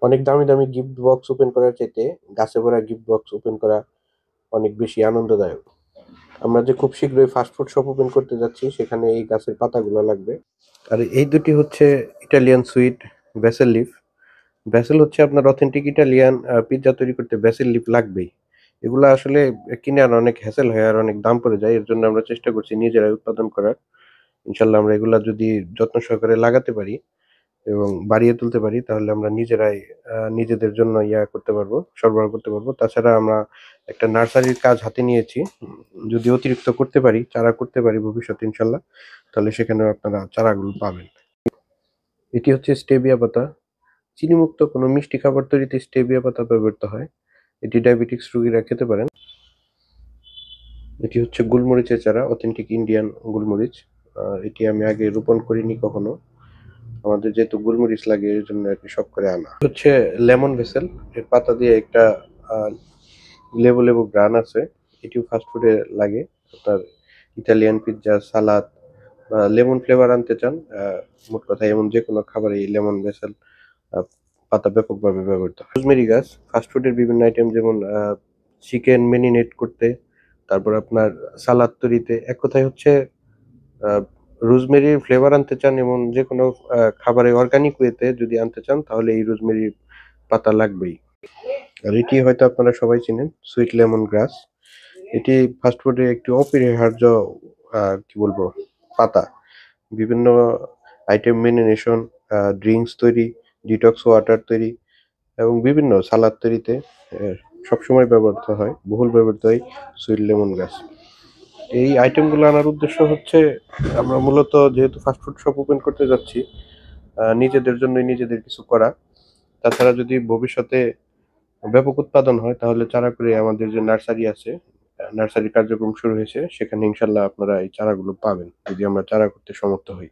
অনেক দামি দামি গিফট বক্স ওপেন করার চাইতে গাছে ভরা গিফট বক্স ওপেন করা অনেক বেশি আনন্দদায়ক। আমরা যে খুব শীঘ্রই ফাস্ট ফুড শপ ওপেন করতে যাচ্ছি, সেখানে এই গাছের পাতাগুলো লাগবে। আর এই দুটি হচ্ছে Italian sweet basal leaf. Basal হচ্ছে আপনার অথেন্টিক ইটালিয়ান পিৎজা তৈরি করতে ব্যাসেল লিফ লাগবেই। এগুলা আসলে কিনে আনা অনেক হ্যাসেল হয় আর অনেক দাম পড়ে যায়। এর জন্য আমরা চেষ্টা করছি নিজেরাই উৎপাদন করার। ইনশাল্লাহ আমরা এগুলা যদি যত্ন সহকারে লাগাতে পারি এবং বাড়িয়ে তুলতে পারি, তাহলে আমরা নিজেরাই নিজেদের জন্য করতে পারবো, সরবরাহ করতে পারবো। তাছাড়া আমরা একটা নার্সারির কাজ হাতে নিয়েছি। যদি অতিরিক্ত করতে পারি, চারা করতে পারি ভবিষ্যতে ইনশাল্লাহ, তাহলে সেখানেও আপনারা চারাগুলো পাবেন। এটি হচ্ছে স্টেবিয়া পাতা। চিনিমুক্ত কোনো মিষ্টি খাবার তৈরিতে স্টেবিয়া পাতা ব্যবহৃত হয়। এটি ডায়াবেটিক্স রোগীরা খেতে পারেন। এটি হচ্ছে গোলমরিচের চারা, অথেন্টিক ইন্ডিয়ান গোলমরিচ। এটি আমি আগে রোপণ করিনি কখনো। আমাদের যেহেতু গোলমরিচ লাগে এর জন্য আর কি শখ করে আনা। হচ্ছে লেমন ভেসেল। এর পাতা দিয়ে একটা আহ, লেবু লেবু গ্রান আছে। এটিও ফাস্ট ফুডে লাগে। আপনার ইতালিয়ান পিৎজা, সালাদ বা লেমন ফ্লেভার আনতে চান, মোট কথা এমন যে কোনো খাবারে এই লেমন ভেসেল পাতা ব্যাপকভাবে ব্যবহৃত হয়। রোজমেরি গাছ ফাস্ট ফুডের বিভিন্ন আইটেম, যেমন চিকেন মেরিনেট করতে, তারপর আপনার সালাদ তৈরিতে, এক কথায় হচ্ছে রোজমেরির ফ্লেভার আনতে চান এমন যে কোনো খাবারে অর্গানিক ওয়েতে যদি আনতে চান, তাহলে এই রোজমেরির পাতা লাগবেই। আর এটি হয়তো আপনারা সবাই চিনেন, সুইট লেমন গ্রাস। এটি ফাস্টফুডে একটি অপরিহার্য কি বলবো পাতা। বিভিন্ন আইটেম মেরিনেশন, ড্রিঙ্কস তৈরি, ডিটক্স ওয়াটার তৈরি এবং বিভিন্ন সালাদ তৈরিতে সবসময় ব্যবহৃত হয়, বহুল ব্যবহৃত হয় সুইট লেমন গ্রাস। এই আইটেমগুলো আনার উদ্দেশ্য হচ্ছে, আমরা মূলত যেহেতু ফাস্টফুড শপ ওপেন করতে যাচ্ছি, নিজেদের জন্যই নিজেদের কিছু করা। তাছাড়া যদি ভবিষ্যতে ব্যাপক উৎপাদন হয়, তাহলে চারা করে আমাদের যে নার্সারি আছে, নার্সারি কার্যক্রম শুরু হয়েছে, সেখানে ইনশাল্লাহ আপনারা এই চারাগুলো পাবেন যদি আমরা চারা করতে সমর্থ হই।